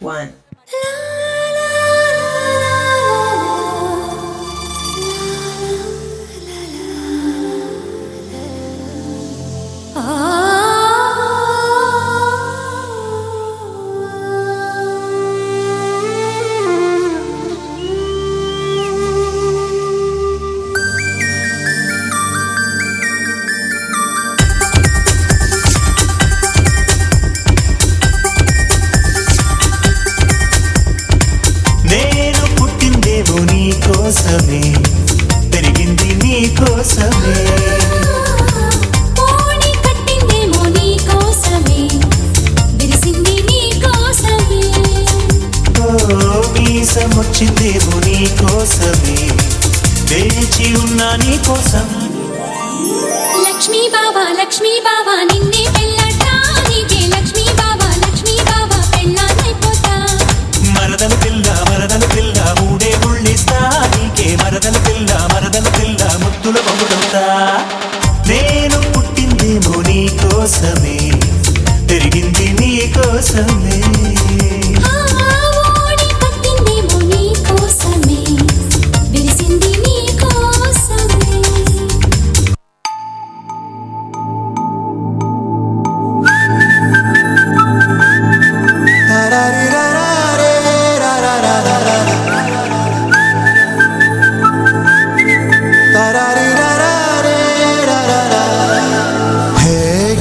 1. పెరిగింది నీ కోసమే ఓణి కట్టిందేమో నీ కోసమే విరిసింది నీ కోసమే మీసం వచ్చిందేమో నీ కోసమే వేచి ఉన్నా నీ కోసం లక్ష్మీ బావా నిన్నే పెళ్ళాటా నీకే లక్ష్మీ బావా పెళ్ళానైపోతా మరదల పిల్ల మూడే ముళ్ళిస్తా నీకే మరదల పిల్ల ముద్దుల బొమ్మడవుతా నేను పుట్టిందేమో నీ కోసమే పెరిగింది నీ కోసమే ఓణి కట్టిందేమో నీ కోసమే విరిసింది నీ కోసమే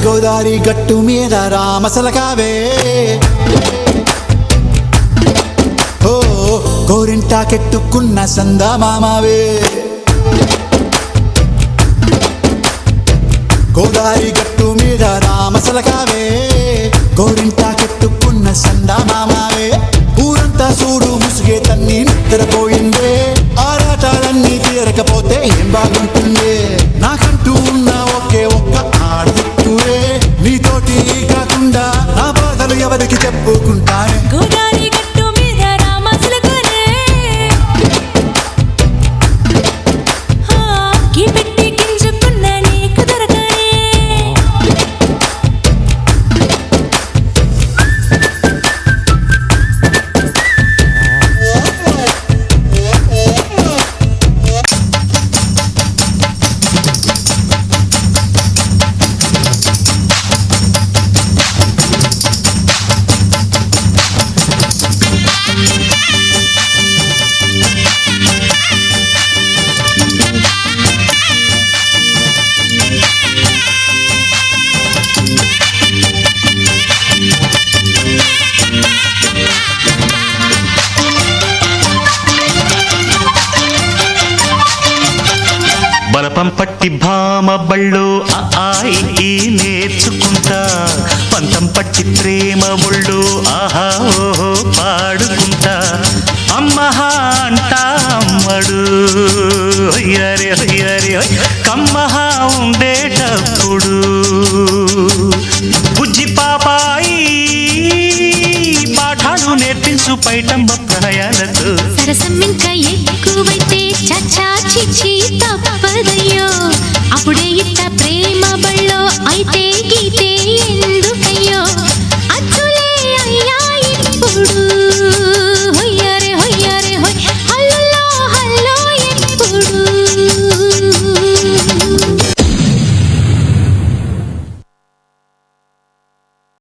గోదారి గట్టు మీద రామసలకావే ఓ గోరింటాకెట్టుకున్న సందమామావే గోదారి గట్టు మీద రామసలకావే గోరింటాకెట్టుకున్న సందమామావే ఊరంతా చూడు ముసుగే తన్ని నిద్రపోయిందే ఆరాటాలన్నీ తీరకపోతే ఏం బాగుంటుందే నాకంటూ ఉన్న ఒకే ఒక్క ఆడదిక్కువే నీతోటి కాకుండా నా బాధలు ఎవరికి చెప్పుకుంటానే గోదారి గట్టు మీద రామసలకనే కి పెట్టి గింజుకున్న నీకు దొరకనే బలపం పట్టి భామ బళ్ళు ఆయి నేర్చుకుంటా పంతం పట్టి ప్రేమ ఒళ్ళు ఆహా ఓహో పాడుకుంటా అమ్మహా అంటా అమ్మడు కమ్మహా ఉండేటప్పుడు బుజ్జి పాపాయి పాఠాలు నేర్పించు పైటమ్మ ప్రయాణతో సరసం ఇంకా ఎక్కువై